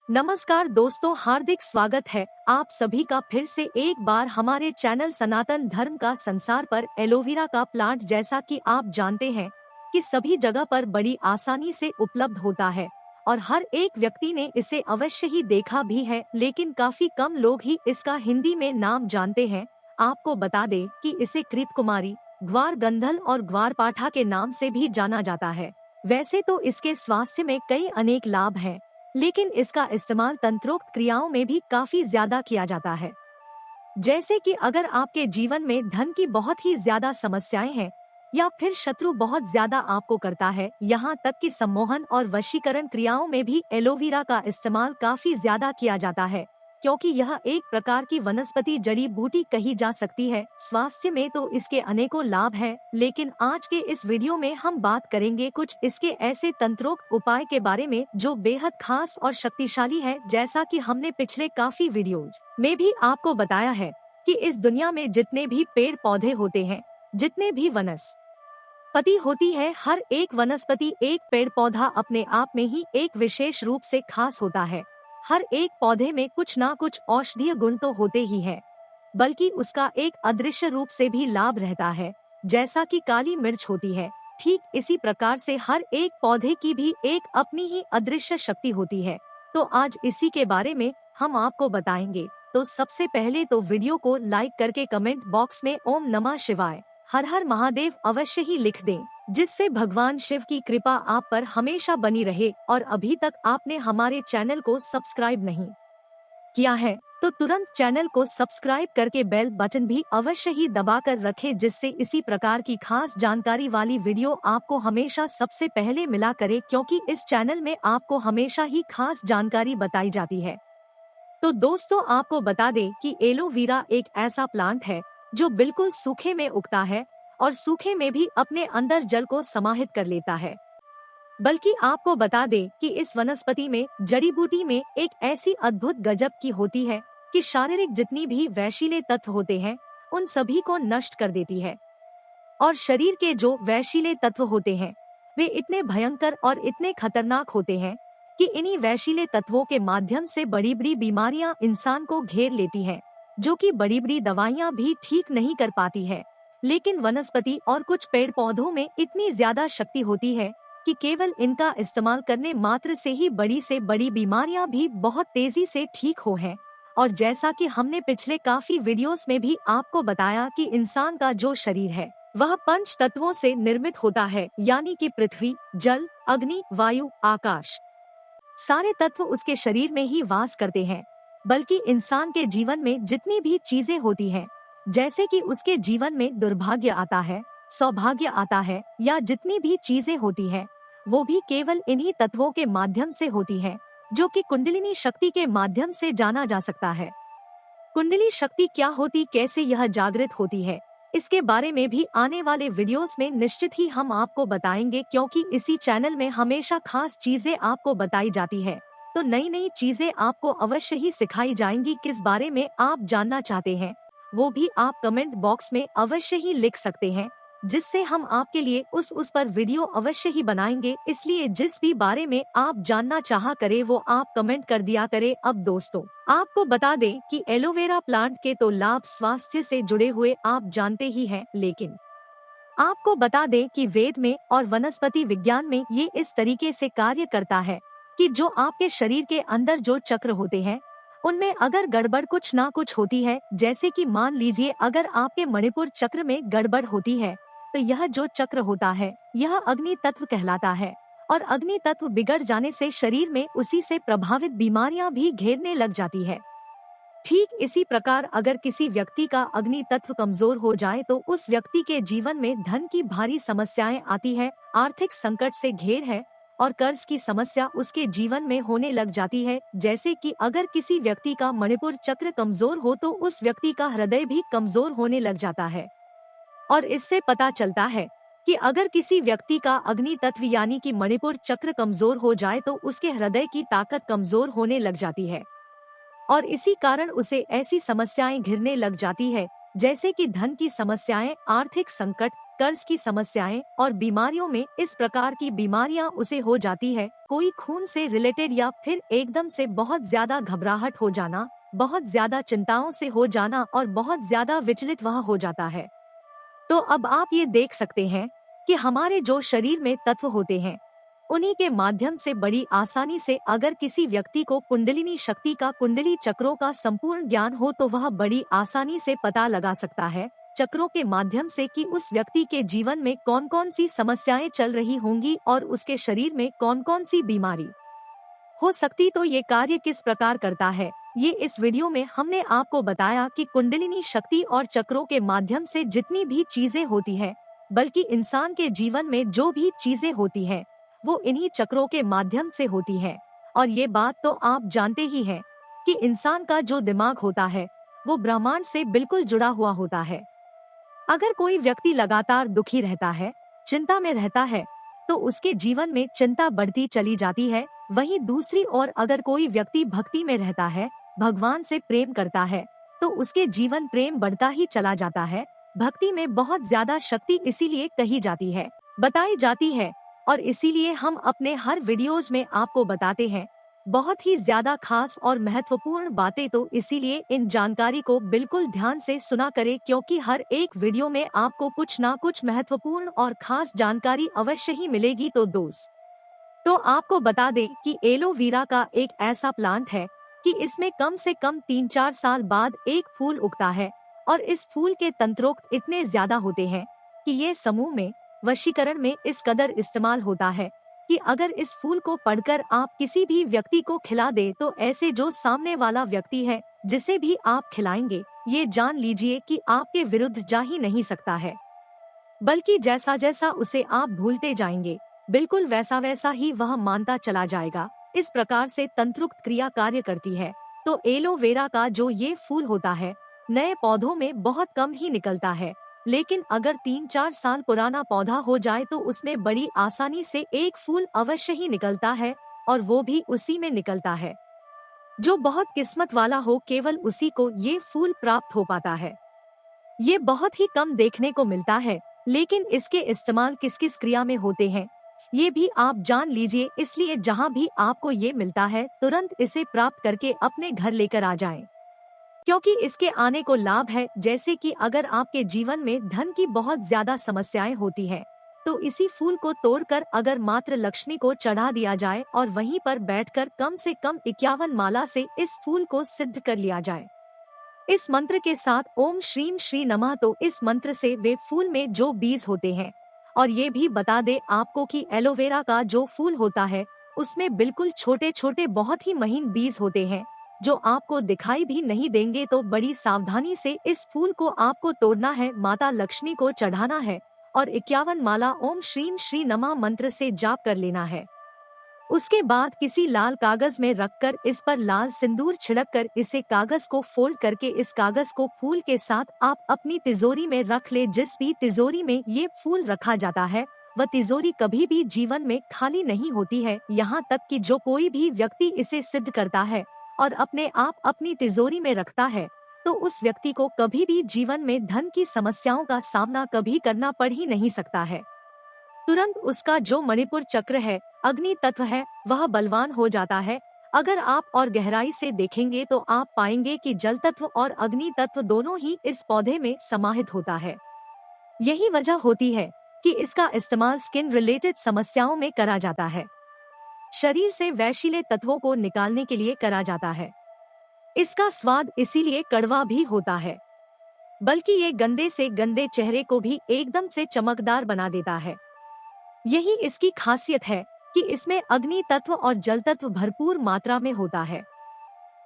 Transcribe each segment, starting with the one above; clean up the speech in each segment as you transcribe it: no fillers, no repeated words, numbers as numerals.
नमस्कार दोस्तों, हार्दिक स्वागत है आप सभी का फिर से एक बार हमारे चैनल सनातन धर्म का संसार पर। एलोवेरा का प्लांट जैसा कि आप जानते हैं कि सभी जगह पर बड़ी आसानी से उपलब्ध होता है और हर एक व्यक्ति ने इसे अवश्य ही देखा भी है, लेकिन काफी कम लोग ही इसका हिंदी में नाम जानते हैं। आपको बता दें कि इसे कृतकुमारी, ग्वार गंधल और ग्वार पाठा के नाम से भी जाना जाता है। वैसे तो इसके स्वास्थ्य में कई अनेक लाभ हैं, लेकिन इसका इस्तेमाल तंत्रोक्त क्रियाओं में भी काफी ज्यादा किया जाता है। जैसे कि अगर आपके जीवन में धन की बहुत ही ज्यादा समस्याएं हैं या फिर शत्रु बहुत ज्यादा आपको करता है, यहाँ तक कि सम्मोहन और वशीकरण क्रियाओं में भी एलोवेरा का इस्तेमाल काफी ज्यादा किया जाता है, क्योंकि यह एक प्रकार की वनस्पति जड़ी बूटी कही जा सकती है। स्वास्थ्य में तो इसके अनेकों लाभ हैं, लेकिन आज के इस वीडियो में हम बात करेंगे कुछ इसके ऐसे तंत्रोक्त उपाय के बारे में जो बेहद खास और शक्तिशाली है। जैसा कि हमने पिछले काफी वीडियोज में भी आपको बताया है कि इस दुनिया में जितने भी पेड़ पौधे होते हैं, जितने भी वनस्पति होती है, हर एक वनस्पति, एक पेड़ पौधा अपने आप में ही एक विशेष रूप से खास होता है। हर एक पौधे में कुछ ना कुछ औषधीय गुण तो होते ही है, बल्कि उसका एक अदृश्य रूप से भी लाभ रहता है। जैसा कि काली मिर्च होती है, ठीक इसी प्रकार से हर एक पौधे की भी एक अपनी ही अदृश्य शक्ति होती है। तो आज इसी के बारे में हम आपको बताएंगे। तो सबसे पहले तो वीडियो को लाइक करके कमेंट बॉक्स में ओम नमः शिवाय, हर हर महादेव अवश्य ही लिख दें, जिससे भगवान शिव की कृपा आप पर हमेशा बनी रहे। और अभी तक आपने हमारे चैनल को सब्सक्राइब नहीं किया है तो तुरंत चैनल को सब्सक्राइब करके बेल बटन भी अवश्य ही दबा कर रखें, जिससे इसी प्रकार की खास जानकारी वाली वीडियो आपको हमेशा सबसे पहले मिला करे, क्योंकि इस चैनल में आपको हमेशा ही खास जानकारी बताई जाती है। तो दोस्तों, आपको बता दें कि एलोवेरा एक ऐसा प्लांट है जो बिल्कुल सूखे में उगता है और सूखे में भी अपने अंदर जल को समाहित कर लेता है। बल्कि आपको बता दें कि इस वनस्पति में, जड़ी बूटी में एक ऐसी अद्भुत गजब की होती है कि शारीरिक जितनी भी वैशिले तत्व होते हैं उन सभी को नष्ट कर देती है। और शरीर के जो वैशिले तत्व होते हैं वे इतने भयंकर और इतने खतरनाक होते हैं कि इन्हीं वैशिले तत्वों के माध्यम से बड़ी बड़ी बीमारियां इंसान को घेर लेती हैं, जो कि बड़ी बड़ी दवाइयां भी ठीक नहीं कर पाती है। लेकिन वनस्पति और कुछ पेड़ पौधों में इतनी ज्यादा शक्ति होती है कि केवल इनका इस्तेमाल करने मात्र से ही बड़ी से बड़ी बीमारियां भी बहुत तेजी से ठीक हो हैं। और जैसा कि हमने पिछले काफी वीडियोस में भी आपको बताया कि इंसान का जो शरीर है वह पंच तत्वों से निर्मित होता है, यानी कि पृथ्वी, जल, अग्नि, वायु, आकाश, सारे तत्व उसके शरीर में ही वास करते हैं। बल्कि इंसान के जीवन में जितनी भी चीजें होती हैं, जैसे कि उसके जीवन में दुर्भाग्य आता है, सौभाग्य आता है, या जितनी भी चीजें होती हैं, वो भी केवल इन्हीं तत्वों के माध्यम से होती हैं, जो कि कुंडलिनी शक्ति के माध्यम से जाना जा सकता है। कुंडली शक्ति क्या होती, कैसे यह जागृत होती है, इसके बारे में भी आने वाले वीडियोस में निश्चित ही हम आपको बताएंगे, क्योंकि इसी चैनल में हमेशा खास चीजें आपको बताई जाती है। तो नई नई चीजें आपको अवश्य ही सिखाई जाएंगी। किस बारे में आप जानना चाहते हैं वो भी आप कमेंट बॉक्स में अवश्य ही लिख सकते हैं, जिससे हम आपके लिए उस पर वीडियो अवश्य ही बनाएंगे। इसलिए जिस भी बारे में आप जानना चाहा करे वो आप कमेंट कर दिया करे। अब दोस्तों, आपको बता दें कि एलोवेरा प्लांट के तो लाभ स्वास्थ्य से जुड़े हुए आप जानते ही हैं, लेकिन आपको बता दें कि वेद में और वनस्पति विज्ञान में ये इस तरीके से कार्य करता है कि जो आपके शरीर के अंदर जो चक्र होते हैं उनमें अगर गड़बड़ कुछ ना कुछ होती है, जैसे कि मान लीजिए अगर आपके मणिपुर चक्र में गड़बड़ होती है, तो यह जो चक्र होता है यह अग्नि तत्व कहलाता है। और अग्नि तत्व बिगड़ जाने से शरीर में उसी से प्रभावित बीमारियां भी घेरने लग जाती है। ठीक इसी प्रकार अगर किसी व्यक्ति का अग्नि तत्व कमजोर हो जाए तो उस व्यक्ति के जीवन में धन की भारी समस्याएं आती है, आर्थिक संकट से घेर है और कर्ज की समस्या उसके जीवन में होने लग जाती है। जैसे कि अगर किसी व्यक्ति का मणिपुर चक्र कमजोर हो तो उस व्यक्ति का हृदय भी कमजोर होने लग जाता है। और इससे पता चलता है कि अगर किसी व्यक्ति का अग्नि तत्व यानी कि मणिपुर चक्र कमजोर हो जाए तो उसके हृदय की ताकत कमजोर होने लग जाती है और इसी कारण उसे ऐसी समस्याएं घिरने लग जाती है, जैसे कि धन की समस्याएं, आर्थिक संकट, कर्ज की समस्याएं और बीमारियों में इस प्रकार की बीमारियां उसे हो जाती है, कोई खून से रिलेटेड या फिर एकदम से बहुत ज्यादा घबराहट हो जाना, बहुत ज्यादा चिंताओं से हो जाना और बहुत ज्यादा विचलित वह हो जाता है। तो अब आप ये देख सकते हैं कि हमारे जो शरीर में तत्व होते हैं, उन्हीं के माध्यम से बड़ी आसानी से अगर किसी व्यक्ति को कुंडलिनी शक्ति का, कुंडली चक्रों का संपूर्ण ज्ञान हो तो वह बड़ी आसानी से पता लगा सकता है चक्रों के माध्यम से कि उस व्यक्ति के जीवन में कौन कौन सी समस्याएं चल रही होंगी और उसके शरीर में कौन कौन सी बीमारी हो सकती। तो ये कार्य किस प्रकार करता है, ये इस वीडियो में हमने आपको बताया कि कुंडलिनी शक्ति और चक्रों के माध्यम से जितनी भी चीजें होती हैं, बल्कि इंसान के जीवन में जो भी चीजें होती हैं, वो इन्हीं चक्रों के माध्यम से होती है। और ये बात तो आप जानते ही हैं कि इंसान का जो दिमाग होता है वो ब्रह्मांड से बिल्कुल जुड़ा हुआ होता है। अगर कोई व्यक्ति लगातार दुखी रहता है, चिंता में रहता है, तो उसके जीवन में चिंता बढ़ती चली जाती है। वहीं दूसरी ओर अगर कोई व्यक्ति भक्ति में रहता है, भगवान से प्रेम करता है, तो उसके जीवन प्रेम बढ़ता ही चला जाता है। भक्ति में बहुत ज्यादा शक्ति इसीलिए कही जाती है, बताई जाती है, और इसीलिए हम अपने हर वीडियोज में आपको बताते हैं बहुत ही ज्यादा खास और महत्वपूर्ण बातें। तो इसीलिए इन जानकारी को बिल्कुल ध्यान से सुना करें, क्योंकि हर एक वीडियो में आपको कुछ ना कुछ महत्वपूर्ण और खास जानकारी अवश्य ही मिलेगी। तो दोस्त, तो आपको बता दें कि एलोवेरा का एक ऐसा प्लांट है कि इसमें कम से कम 3-4 साल बाद एक फूल उगता है, और इस फूल के तंत्रोक्त इतने ज्यादा होते हैं कि ये समूह में, वशीकरण में इस कदर इस्तेमाल होता है कि अगर इस फूल को पढ़कर आप किसी भी व्यक्ति को खिला दे तो ऐसे जो सामने वाला व्यक्ति है जिसे भी आप खिलाएंगे, ये जान लीजिए कि आपके विरुद्ध जा ही नहीं सकता है, बल्कि जैसा जैसा उसे आप भूलते जाएंगे बिल्कुल वैसा वैसा ही वह मानता चला जाएगा। इस प्रकार से तंत्रुक्त क्रिया कार्य करती है। तो एलोवेरा का जो ये फूल होता है, नए पौधों में बहुत कम ही निकलता है, लेकिन अगर 3-4 साल पुराना पौधा हो जाए तो उसमें बड़ी आसानी से एक फूल अवश्य ही निकलता है, और वो भी उसी में निकलता है। जो बहुत किस्मत वाला हो, केवल उसी को ये फूल प्राप्त हो पाता है। ये बहुत ही कम देखने को मिलता है, लेकिन इसके इस्तेमाल किस किस क्रिया में होते हैं ये भी आप जान लीजिए। इसलिए जहाँ भी आपको ये मिलता है तुरंत इसे प्राप्त करके अपने घर लेकर आ जाएं, क्योंकि इसके आने को लाभ है। जैसे कि अगर आपके जीवन में धन की बहुत ज्यादा समस्याएं होती हैं, तो इसी फूल को तोड़कर अगर मात्र लक्ष्मी को चढ़ा दिया जाए और वहीं पर बैठकर कम से कम 51 माला से इस फूल को सिद्ध कर लिया जाए इस मंत्र के साथ ओम श्रीम श्री नमः, तो इस मंत्र से वे फूल में जो बीज होते हैं, और ये भी बता दे आपको कि एलोवेरा का जो फूल होता है उसमें बिल्कुल छोटे छोटे बहुत ही महीन बीज होते हैं जो आपको दिखाई भी नहीं देंगे। तो बड़ी सावधानी से इस फूल को आपको तोड़ना है, माता लक्ष्मी को चढ़ाना है और 51 माला ओम श्रीम श्री नमः मंत्र से जाप कर लेना है। उसके बाद किसी लाल कागज में रखकर इस पर लाल सिंदूर छिड़क कर इसे कागज को फोल्ड करके इस कागज को फूल के साथ आप अपनी तिजोरी में रख ले। जिस भी तिजोरी में ये फूल रखा जाता है वह तिजोरी कभी भी जीवन में खाली नहीं होती है। यहाँ तक कि जो कोई भी व्यक्ति इसे सिद्ध करता है और अपने आप अपनी तिजोरी में रखता है, तो उस व्यक्ति को कभी भी जीवन में धन की समस्याओं का सामना कभी करना पड़ ही नहीं सकता है। तुरंत उसका जो मणिपुर चक्र है, अग्नि तत्व है, वह बलवान हो जाता है। अगर आप और गहराई से देखेंगे तो आप पाएंगे कि जल तत्व और अग्नि तत्व दोनों ही इस पौधे में समाहित होता है। यही वजह होती है कि इसका इस्तेमाल स्किन रिलेटेड समस्याओं में करा जाता है, शरीर से वैशिले तत्वों को निकालने के लिए करा जाता है। इसका स्वाद इसीलिए कड़वा भी होता है, बल्कि ये गंदे से गंदे चेहरे को भी एकदम से चमकदार बना देता है। यही इसकी खासियत है कि इसमें अग्नि तत्व और जल तत्व भरपूर मात्रा में होता है।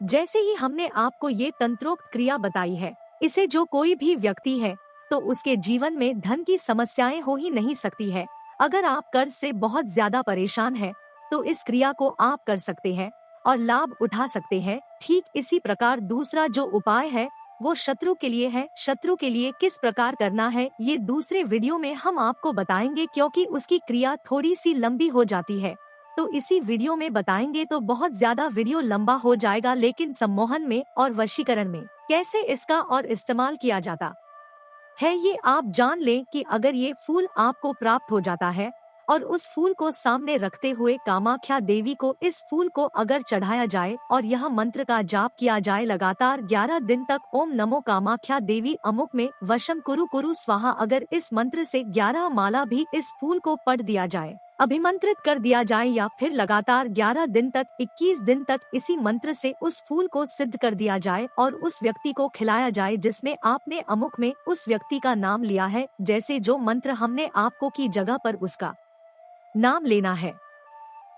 जैसे ही हमने आपको ये तंत्रोक्त क्रिया बताई है, इसे जो कोई भी व्यक्ति है तो उसके जीवन में धन की समस्याएं हो ही नहीं सकती है। अगर आप कर्ज से बहुत ज्यादा परेशान हैं, तो इस क्रिया को आप कर सकते हैं और लाभ उठा सकते हैं। ठीक इसी प्रकार दूसरा जो उपाय है वो शत्रु के लिए है। शत्रु के लिए किस प्रकार करना है ये दूसरे वीडियो में हम आपको बताएंगे, क्योंकि उसकी क्रिया थोड़ी सी लंबी हो जाती है, तो इसी वीडियो में बताएंगे तो बहुत ज्यादा वीडियो लंबा हो जाएगा। लेकिन सम्मोहन में और वशीकरण में कैसे इसका और इस्तेमाल किया जाता है ये आप जान लें कि अगर ये फूल आपको प्राप्त हो जाता है और उस फूल को सामने रखते हुए कामाख्या देवी को इस फूल को अगर चढ़ाया जाए और यह मंत्र का जाप किया जाए लगातार 11 दिन तक, ओम नमो कामाख्या देवी अमुक में वशम कुरु कुरु स्वाहा, अगर इस मंत्र से 11 माला भी इस फूल को पढ़ दिया जाए, अभिमंत्रित कर दिया जाए, या फिर लगातार 11 दिन तक 21 दिन तक इसी मंत्र से उस फूल को सिद्ध कर दिया जाए और उस व्यक्ति को खिलाया जाए जिसमें आपने अमुक में उस व्यक्ति का नाम लिया है, जैसे जो मंत्र हमने आपको की जगह पर उसका नाम लेना है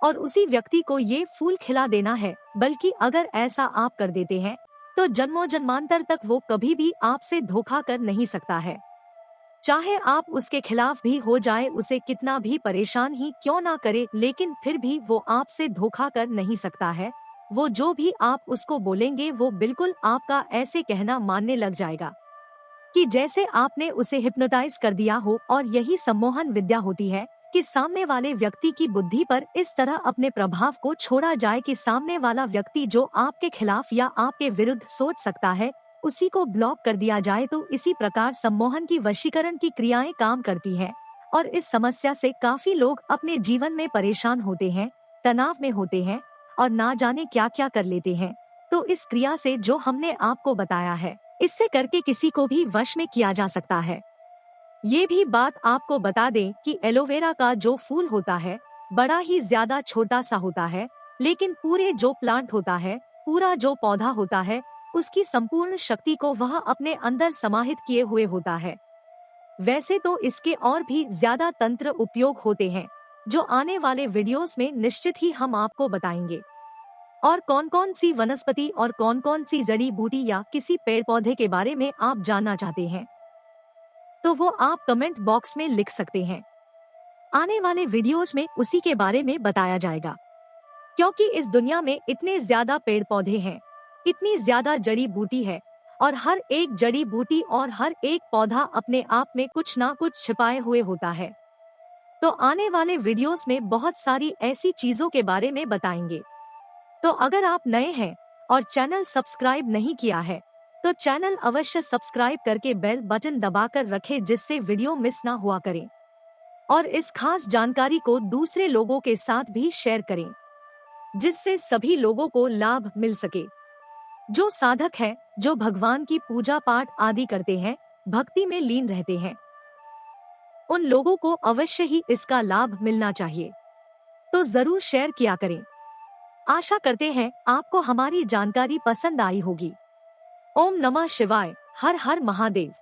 और उसी व्यक्ति को ये फूल खिला देना है। बल्कि अगर ऐसा आप कर देते हैं तो जन्मों जन्मांतर तक वो कभी भी आपसे धोखा कर नहीं सकता है। चाहे आप उसके खिलाफ भी हो जाए, उसे कितना भी परेशान ही क्यों ना करे, लेकिन फिर भी वो आपसे धोखा कर नहीं सकता है। वो जो भी आप उसको बोलेंगे वो बिल्कुल आपका ऐसे कहना मानने लग जाएगा कि जैसे आपने उसे हिप्नोटाइज कर दिया हो। और यही सम्मोहन विद्या होती है कि सामने वाले व्यक्ति की बुद्धि पर इस तरह अपने प्रभाव को छोड़ा जाए कि सामने वाला व्यक्ति जो आपके खिलाफ या आपके विरुद्ध सोच सकता है उसी को ब्लॉक कर दिया जाए। तो इसी प्रकार सम्मोहन की वशीकरण की क्रियाएं काम करती हैं और इस समस्या से काफी लोग अपने जीवन में परेशान होते हैं, तनाव में होते हैं और ना जाने क्या क्या कर लेते हैं। तो इस क्रिया से जो हमने आपको बताया है, इससे करके किसी को भी वश में किया जा सकता है। ये भी बात आपको बता दें कि एलोवेरा का जो फूल होता है बड़ा ही ज्यादा छोटा सा होता है, लेकिन पूरे जो प्लांट होता है, पूरा जो पौधा होता है, उसकी संपूर्ण शक्ति को वह अपने अंदर समाहित किए हुए होता है। वैसे तो इसके और भी ज्यादा तंत्र उपयोग होते हैं जो आने वाले वीडियोस में निश्चित ही हम आपको बताएंगे। और कौन कौन सी वनस्पति और कौन कौन सी जड़ी बूटी या किसी पेड़ पौधे के बारे में आप जानना चाहते हैं तो वो आप कमेंट बॉक्स में लिख सकते हैं। आने वाले वीडियोस में उसी के बारे में बताया जाएगा, क्योंकि इस दुनिया में इतने ज्यादा पेड़ पौधे हैं, इतनी ज्यादा जड़ी बूटी है और हर एक जड़ी बूटी और हर एक पौधा अपने आप में कुछ ना कुछ छिपाए हुए होता है। तो आने वाले वीडियोस में बहुत सारी ऐसी चीजों के बारे में बताएंगे। तो अगर आप नए हैं और चैनल सब्सक्राइब नहीं किया है तो चैनल अवश्य सब्सक्राइब करके बेल बटन दबाकर रखें, जिससे वीडियो मिस ना हुआ करें और इस खास जानकारी को दूसरे लोगों के साथ भी शेयर करें, जिससे सभी लोगों को लाभ मिल सके। जो साधक हैं, जो भगवान की पूजा पाठ आदि करते हैं, भक्ति में लीन रहते हैं, उन लोगों को अवश्य ही इसका लाभ मिलना चाहिए। तो जरूर शेयर किया करें। आशा करते हैं आपको हमारी जानकारी पसंद आई होगी। ओम नमः शिवाय। हर हर महादेव।